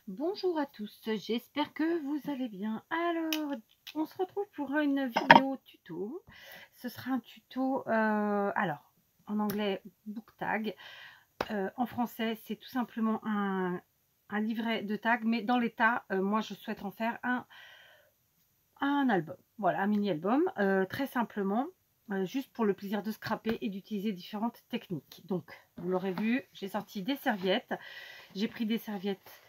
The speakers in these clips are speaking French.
Bonjour à tous, j'espère que vous allez bien. Alors, on se retrouve pour une vidéo tuto. Ce sera un tuto, alors, en anglais, book tag. En français, c'est tout simplement un livret de tag, mais dans l'état, moi, je souhaite en faire un album. Voilà, un mini-album, très simplement, juste pour le plaisir de scraper et d'utiliser différentes techniques. Donc, vous l'aurez vu, j'ai sorti des serviettes. J'ai pris des serviettes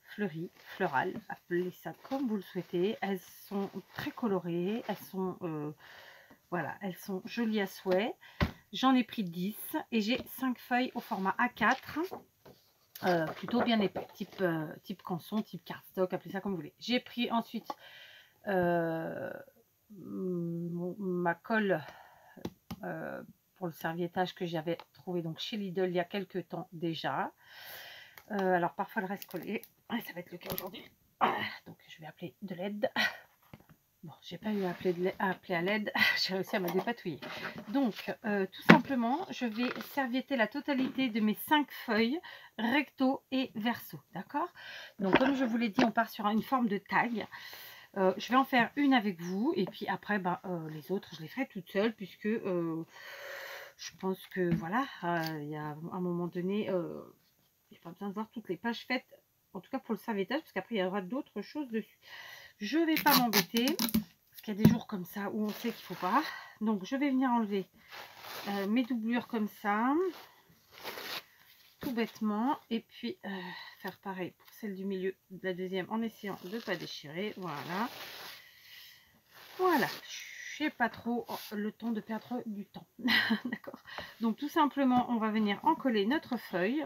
fleuries, florales, appelez ça comme vous le souhaitez. Elles sont très colorées, elles sont voilà, elles sont jolies à souhait. J'en ai pris 10 et j'ai 5 feuilles au format A4, plutôt bien épais, type canson, type cardstock, appelez ça comme vous voulez. J'ai pris ensuite ma colle pour le serviettage que j'avais trouvé donc chez Lidl il y a quelques temps déjà. Alors parfois elle reste collée, ça va être le cas aujourd'hui. Donc je vais appeler de l'aide. Bon, j'ai pas eu à appeler à l'aide, j'ai réussi à me dépatouiller. Donc tout simplement, je vais servietter la totalité de mes 5 feuilles recto et verso, d'accord? Donc comme je vous l'ai dit, on part sur une forme de tag. Je vais en faire une avec vous et puis après les autres je les ferai toute seule puisque je pense que voilà, il y a un moment donné, il n'y a pas besoin de voir toutes les pages faites, en tout cas pour le serviettage, parce qu'après il y aura d'autres choses dessus. Je ne vais pas m'embêter, parce qu'il y a des jours comme ça où on sait qu'il ne faut pas. Donc je vais venir enlever mes doublures comme ça, tout bêtement, et puis faire pareil pour celle du milieu de la deuxième en essayant de ne pas déchirer. Voilà. Voilà. Je n'ai pas trop le temps de perdre du temps. D'accord. Donc tout simplement, on va venir en coller notre feuille.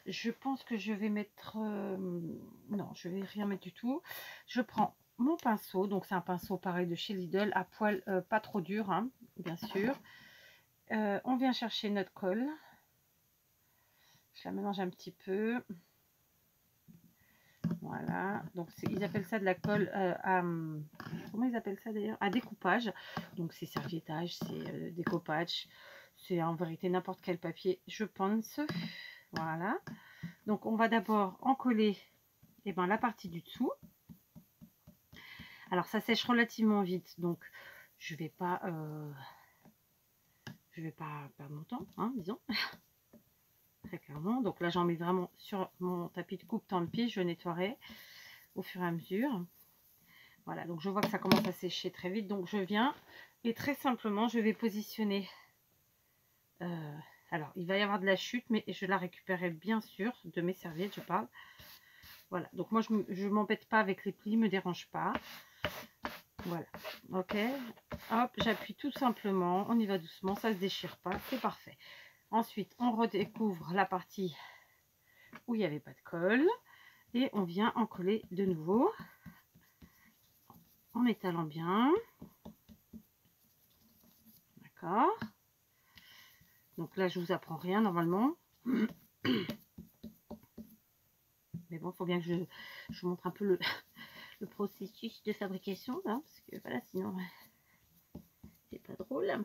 Je pense que je vais mettre... non, je vais rien mettre du tout. Je prends mon pinceau. Donc, c'est un pinceau pareil de chez Lidl, à poil pas trop dur, hein, bien sûr. On vient chercher notre colle. Je la mélange un petit peu. Voilà. Donc, ils appellent ça de la colle à... Comment ils appellent ça d'ailleurs? À découpage. Donc, c'est serviettage, c'est découpage. C'est en vérité n'importe quel papier, je pense. Voilà. Donc, on va d'abord en coller la partie du dessous. Alors, ça sèche relativement vite, donc je vais pas perdre mon temps, hein, disons. Très clairement. Donc là, j'en mets vraiment sur mon tapis de coupe tant pis, je nettoierai au fur et à mesure. Voilà, donc je vois que ça commence à sécher très vite, donc je viens et très simplement, je vais positionner. Alors, il va y avoir de la chute, mais je la récupérerai bien sûr de mes serviettes, je parle. Voilà, donc moi je m'embête pas avec les plis, me dérange pas. Voilà, ok, hop, j'appuie tout simplement, on y va doucement, ça se déchire pas, c'est parfait. Ensuite, on redécouvre la partie où il n'y avait pas de colle et on vient en coller de nouveau en étalant bien. D'accord. Donc là, je vous apprends rien normalement. Mais bon, il faut bien que je vous montre un peu le processus de fabrication, là, parce que voilà, sinon, c'est pas drôle.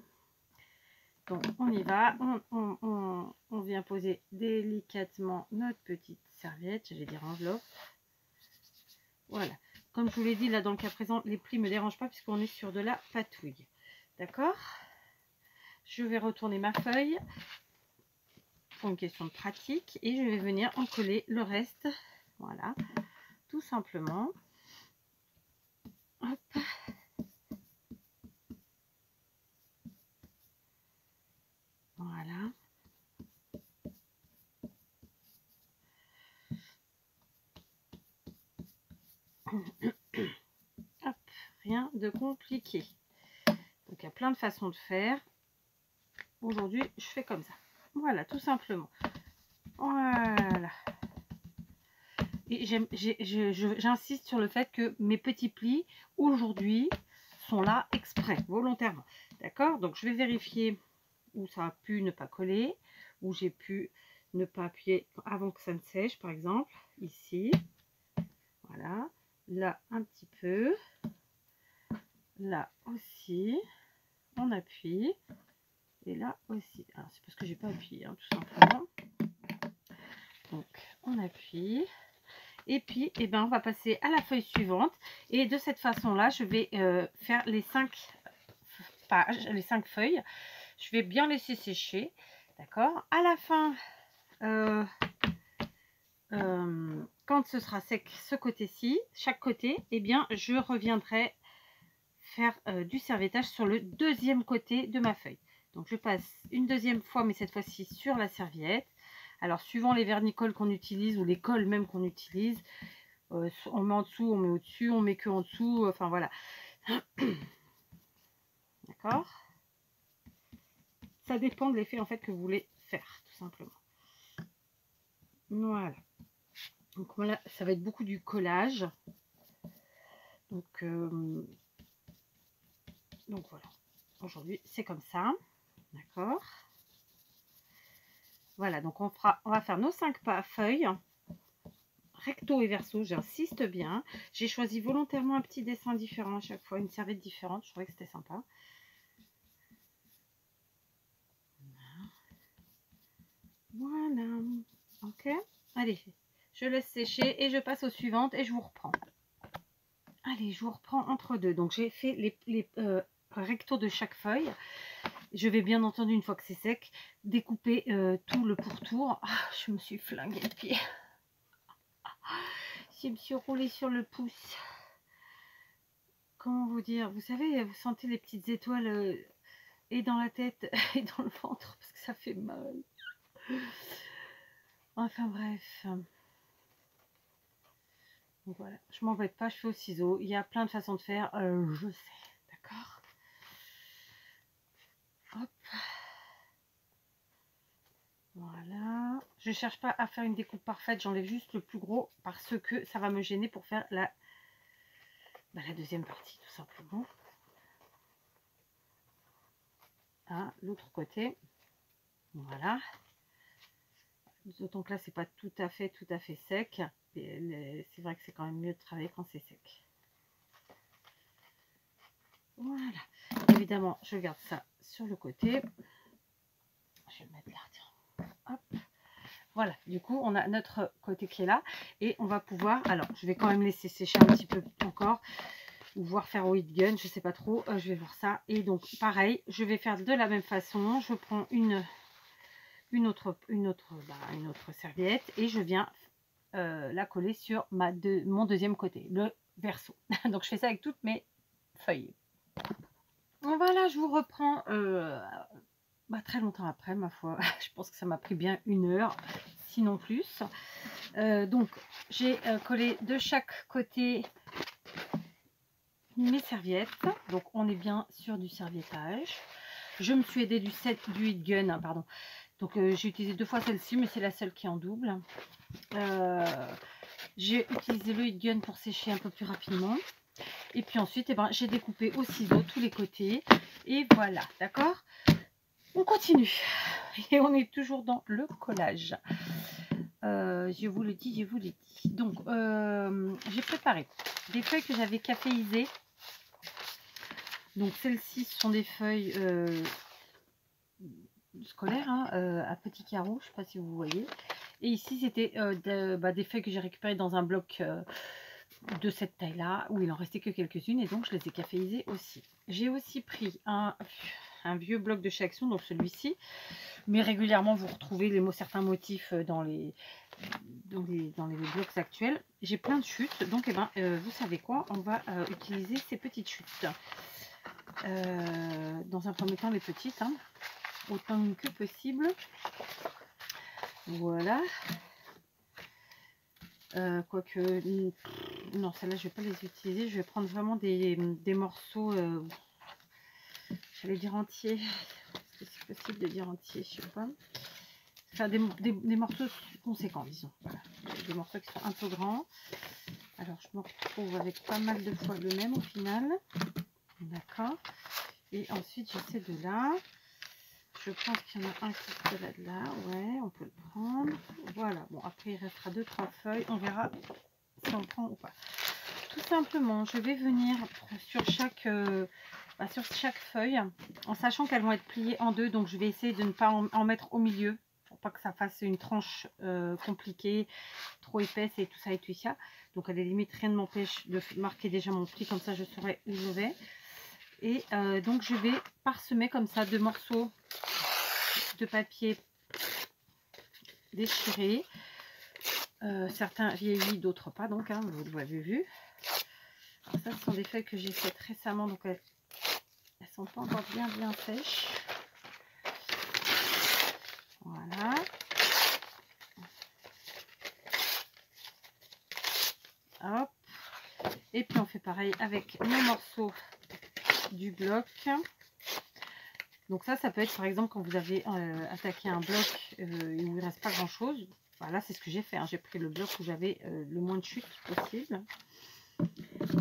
Donc, on y va. On vient poser délicatement notre petite serviette, j'allais dire enveloppe. Voilà. Comme je vous l'ai dit, là, dans le cas présent, les plis ne me dérangent pas puisqu'on est sur de la patouille. D'accord? Je vais retourner ma feuille pour une question de pratique et je vais venir en coller le reste. Voilà. Tout simplement. Hop. Voilà. Hop. Rien de compliqué. Donc, il y a plein de façons de faire. Aujourd'hui, je fais comme ça. Voilà, tout simplement. Voilà. Et j'insiste sur le fait que mes petits plis, aujourd'hui, sont là exprès, volontairement. D'accord? Donc, je vais vérifier où ça a pu ne pas coller, où j'ai pu ne pas appuyer avant que ça ne sèche, par exemple, ici. Voilà. Là, un petit peu. Là aussi, on appuie. Et là aussi. Alors, c'est parce que j'ai pas appuyé, hein, tout simplement. Donc, on appuie. Et puis, eh ben, on va passer à la feuille suivante. Et de cette façon-là, je vais faire les 5 pages, les 5 feuilles. Je vais bien laisser sécher. D'accord. À la fin, quand ce sera sec ce côté-ci, chaque côté, eh bien, je reviendrai faire du serviettage sur le deuxième côté de ma feuille. Donc, je passe une deuxième fois, mais cette fois-ci sur la serviette. Alors, suivant les vernicoles qu'on utilise ou les colles même qu'on utilise, on met en dessous, on met au-dessus, on met que en dessous, enfin voilà. D'accord. Ça dépend de l'effet en fait que vous voulez faire, tout simplement. Voilà. Donc voilà, ça va être beaucoup du collage. Donc voilà. Aujourd'hui, c'est comme ça. D'accord. Voilà, donc on va faire nos 5 feuilles. Recto et verso, j'insiste bien. J'ai choisi volontairement un petit dessin différent à chaque fois, une serviette différente. Je trouvais que c'était sympa. Voilà. Ok. Allez, je laisse sécher et je passe aux suivantes et je vous reprends. Allez, je vous reprends entre deux. Donc, j'ai fait les rectos de chaque feuille. Je vais bien entendu, une fois que c'est sec, découper tout le pourtour. Ah, je me suis flinguée le pied. Je me suis roulée sur le pouce. Comment vous dire? Vous savez, vous sentez les petites étoiles et dans la tête et dans le ventre parce que ça fait mal. Enfin bref. Donc voilà, je m'embête pas, je fais au ciseau. Il y a plein de façons de faire, je sais, d'accord. Hop. Voilà. Je cherche pas à faire une découpe parfaite, j'enlève juste le plus gros parce que ça va me gêner pour faire la deuxième partie, tout simplement. Hein, l'autre côté. Voilà. D'autant que là, c'est pas tout à fait sec. C'est vrai que c'est quand même mieux de travailler quand c'est sec. Voilà. Évidemment, je garde ça sur le côté. Je vais le mettre là, tiens. Hop. Voilà, du coup, on a notre côté qui est là. Et on va pouvoir... Alors, je vais quand même laisser sécher un petit peu encore. Ou voir faire au heat gun, je sais pas trop. Je vais voir ça. Et donc, pareil, je vais faire de la même façon. Je prends une autre serviette. Et je viens la coller sur mon deuxième côté, le verso. Donc, je fais ça avec toutes mes feuilles. Voilà, je vous reprends très longtemps après, ma foi. Je pense que ça m'a pris bien 1 heure, sinon plus. Donc, j'ai collé de chaque côté mes serviettes. Donc, on est bien sur du serviettage. Je me suis aidée du heat gun, hein, pardon. Donc, j'ai utilisé 2 fois celle-ci, mais c'est la seule qui est en double. J'ai utilisé le heat gun pour sécher un peu plus rapidement. Et puis ensuite, j'ai découpé au ciseau tous les côtés. Et voilà, d'accord? On continue. Et on est toujours dans le collage. Je vous le dis, Donc, j'ai préparé des feuilles que j'avais caféisées. Donc, celles-ci sont des feuilles scolaires, hein, à petits carreaux. Je ne sais pas si vous voyez. Et ici, c'était des feuilles que j'ai récupérées dans un bloc de cette taille-là, où il en restait que quelques-unes. Et donc, je les ai caféisées aussi. J'ai aussi pris un vieux bloc de chez Action, donc celui-ci. Mais régulièrement, vous retrouvez certains motifs dans les blocs actuels. J'ai plein de chutes, donc vous savez quoi, on va utiliser ces petites chutes. Dans un premier temps, les petites, hein, autant que possible. Voilà. Quoique, non, celles-là, je vais pas les utiliser. Je vais prendre vraiment des morceaux, j'allais dire entiers. Est-ce que c'est possible de dire entier? Je sais pas. Enfin, des morceaux conséquents, disons. Voilà. Des morceaux qui sont un peu grands. Alors, je me retrouve avec pas mal de fois le même au final. D'accord. Et ensuite, j'essaie de là. Je pense qu'il y en a un qui se balade là. Ouais, on peut le prendre. Voilà. Bon, après, il restera 2-3 feuilles. On verra si on prend ou pas. Tout simplement, je vais venir sur chaque feuille, en sachant qu'elles vont être pliées en deux. Donc, je vais essayer de ne pas en mettre au milieu, pour pas que ça fasse une tranche compliquée, trop épaisse et tout ça et tout ça. Donc à la limite, rien ne m'empêche de marquer déjà mon pli, comme ça je saurai où je vais. Et donc je vais parsemer comme ça 2 morceaux de papier déchirés. Certains vieillis, d'autres pas, donc hein, vous l'avez vu. Alors ça, ce sont des feuilles que j'ai faites récemment, donc elles sont pas encore bien sèches. Voilà. Hop. Et puis on fait pareil avec nos morceaux du bloc. Donc ça peut être par exemple quand vous avez attaqué un bloc et où il ne reste pas grand chose. Voilà, c'est ce que j'ai fait, hein. J'ai pris le bloc où j'avais le moins de chute possible.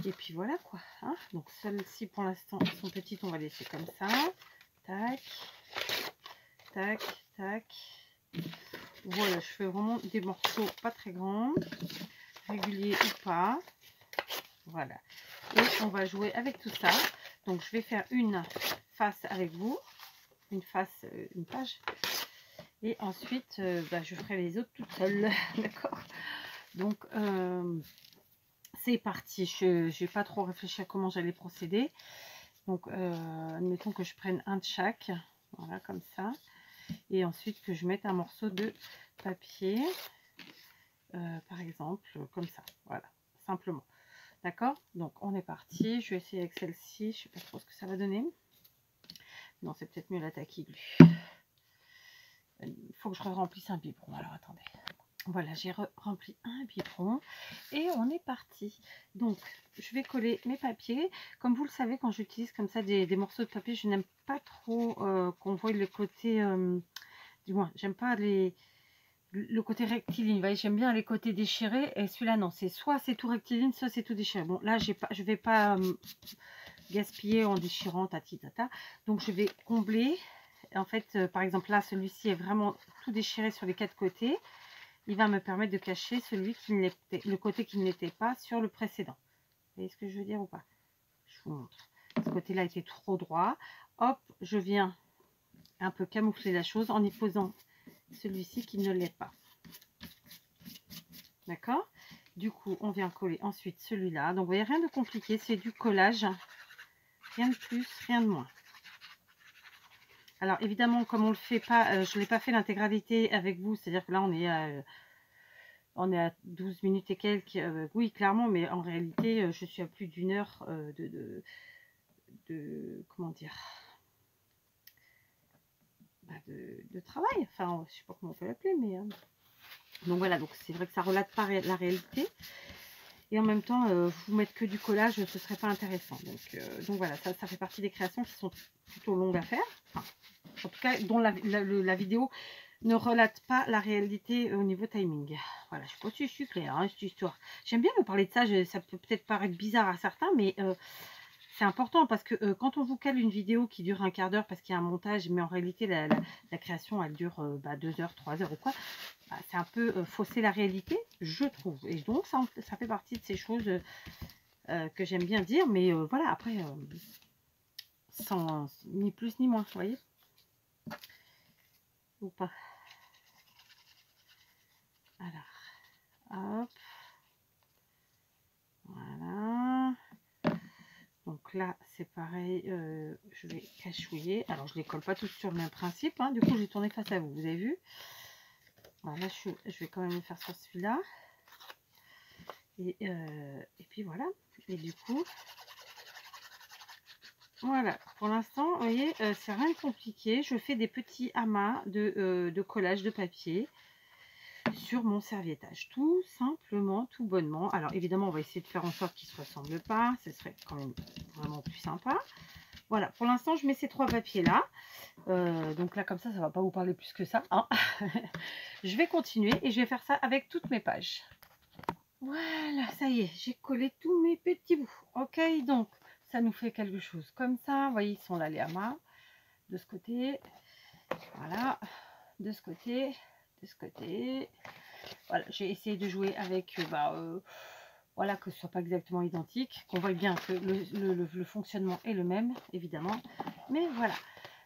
Et puis voilà quoi, hein. Donc celles-ci pour l'instant sont petites, on va laisser comme ça. Tac, tac, tac. Voilà, je fais vraiment des morceaux pas très grands, réguliers ou pas. Voilà. Et on va jouer avec tout ça. Donc je vais faire une face avec vous, une face, une page. Et ensuite, je ferai les autres toute seule. D'accord. Donc c'est parti. Je n'ai pas trop réfléchi à comment j'allais procéder. Donc admettons que je prenne un de chaque. Voilà, comme ça. Et ensuite que je mette un morceau de papier. Par exemple, comme ça. Voilà, simplement. D'accord. Donc on est parti. Je vais essayer avec celle-ci. Je ne sais pas trop ce que ça va donner. Non, c'est peut-être mieux la taquille glue. Il faut que je remplisse un biberon. Alors attendez. Voilà, j'ai rempli un biberon et on est parti. Donc, je vais coller mes papiers. Comme vous le savez, quand j'utilise comme ça des morceaux de papier, je n'aime pas trop qu'on voit le côté... du moins, j'aime pas le côté rectiligne. Vous voyez, j'aime bien les côtés déchirés. Et celui-là, non. C'est soit c'est tout rectiligne, soit c'est tout déchiré. Bon, là, je ne vais pas gaspiller en déchirant, tati tata. Donc, je vais combler. En fait, par exemple, là, celui-ci est vraiment tout déchiré sur les 4 côtés. Il va me permettre de cacher le côté qui n'était pas sur le précédent. Vous voyez ce que je veux dire ou pas? Je vous montre. Ce côté-là était trop droit. Hop, je viens un peu camoufler la chose en y posant celui-ci qui ne l'est pas. D'accord? Du coup, on vient coller ensuite celui-là. Donc, vous voyez, rien de compliqué. C'est du collage. Rien de plus, rien de moins. Alors, évidemment, comme on le fait pas, je ne l'ai pas fait l'intégralité avec vous. C'est-à-dire que là, on est à 12 minutes et quelques, oui clairement, mais en réalité je suis à plus d'1 heure comment dire, de travail, enfin je sais pas comment on peut l'appeler, mais donc voilà, donc c'est vrai que ça relate pas la réalité et en même temps vous mettre que du collage, ce serait pas intéressant, donc voilà, ça fait partie des créations qui sont plutôt longues à faire, enfin, en tout cas dont la vidéo ne relate pas la réalité au niveau timing. Voilà, je sais pas si je suis claire, hein, cette histoire. J'aime bien vous parler de ça, ça peut peut-être paraître bizarre à certains, mais c'est important parce que quand on vous cale une vidéo qui dure un quart d'heure parce qu'il y a un montage, mais en réalité la création elle dure 2 heures, 3 heures ou quoi, c'est un peu fausser la réalité, je trouve. Et donc ça fait partie de ces choses que j'aime bien dire, mais voilà, après, sans ni plus ni moins, vous voyez, ou pas. Alors, hop, voilà. Donc là, c'est pareil, je vais cachouiller. Alors, je ne les colle pas tous sur le même principe, hein. Du coup, j'ai tourné face à vous, vous avez vu. Voilà, je vais quand même le faire sur celui-là. Et puis voilà. Et du coup, voilà. Pour l'instant, vous voyez, c'est rien de compliqué. Je fais des petits amas de collage de papier sur mon serviettage, tout simplement, tout bonnement. Alors évidemment on va essayer de faire en sorte qu'ils ne se ressemblent pas, ce serait quand même vraiment plus sympa. Voilà, pour l'instant je mets ces 3 papiers là, donc là comme ça va pas vous parler plus que ça, hein. Je vais continuer et je vais faire ça avec toutes mes pages. Voilà, ça y est, j'ai collé tous mes petits bouts. Ok, donc ça nous fait quelque chose comme ça, vous voyez, ils sont là les amas de ce côté, voilà, de ce côté, de ce côté. Voilà, j'ai essayé de jouer avec, voilà, que ce soit pas exactement identique, qu'on voit bien que le fonctionnement est le même, évidemment. Mais voilà.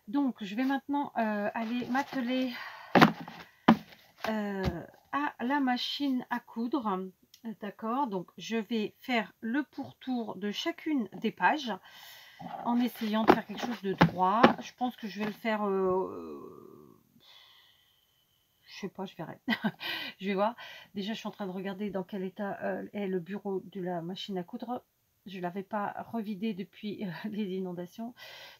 Donc, je vais maintenant aller m'atteler à la machine à coudre. D'accord, donc je vais faire le pourtour de chacune des pages en essayant de faire quelque chose de droit. Je pense que je vais le faire, je sais pas, je verrai. Je vais voir. Déjà, je suis en train de regarder dans quel état est le bureau de la machine à coudre. Je ne l'avais pas revidé depuis les inondations.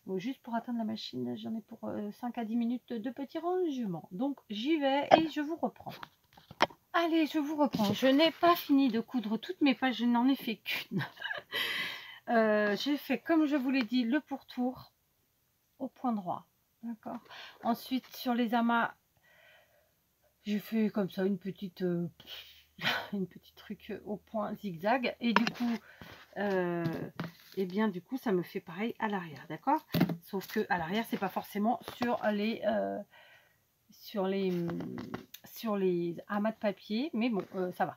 Donc, juste pour atteindre la machine, j'en ai pour 5 à 10 minutes de petits rangements. Donc, j'y vais et je vous reprends. Allez, je vous reprends. Je n'ai pas fini de coudre toutes mes pages, je n'en ai fait qu'une. J'ai fait, comme je vous l'ai dit, le pourtour au point droit. D'accord. Ensuite, sur les amas, j'ai fait comme ça une petite truc au point zigzag. Et du coup, et bien du coup, ça me fait pareil à l'arrière. D'accord. Sauf que à l'arrière, c'est pas forcément sur les amas de papier, mais bon, ça va.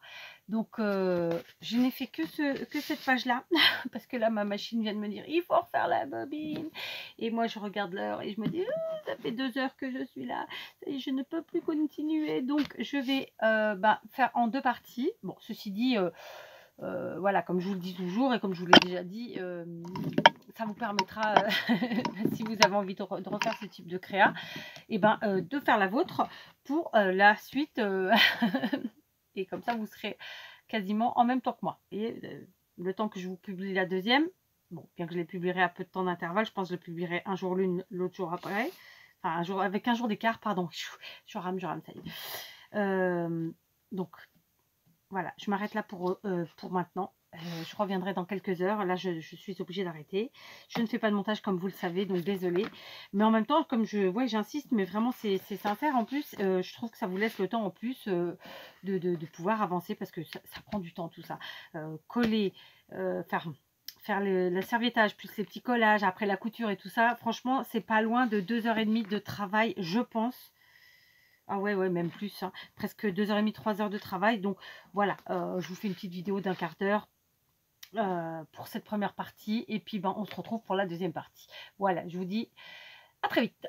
Donc je n'ai fait que cette page là parce que là ma machine vient de me dire il faut refaire la bobine, et moi je regarde l'heure et je me dis ça fait 2 heures que je suis là et je ne peux plus continuer, donc je vais faire en 2 parties. Bon, ceci dit, voilà, comme je vous le dis toujours et comme je vous l'ai déjà dit, ça vous permettra si vous avez envie de refaire ce type de créa, et de faire la vôtre pour la suite. Et comme ça vous serez quasiment en même temps que moi. Et le temps que je vous publie la deuxième, bon, bien que je les publierai à peu de temps d'intervalle, je pense que je les publierai un jour l'une, l'autre jour après, enfin un jour, avec un jour d'écart, pardon. Je rame, ça y est. Donc voilà, je m'arrête là pour maintenant. Je reviendrai dans quelques heures. Là, je suis obligée d'arrêter. Je ne fais pas de montage comme vous le savez, donc désolée. Mais en même temps, comme j'insiste, mais vraiment c'est sincère. En plus, je trouve que ça vous laisse le temps en plus de pouvoir avancer, parce que ça prend du temps tout ça. Coller, faire le serviettage, plus les petits collages, après la couture et tout ça. Franchement, c'est pas loin de 2h30 de travail, je pense. Ah ouais, même plus, hein. Presque 2h30, 3 heures de travail. Donc voilà, je vous fais une petite vidéo d'1 quart d'heure pour cette première partie. Et puis on se retrouve pour la deuxième partie. Voilà, je vous dis à très vite.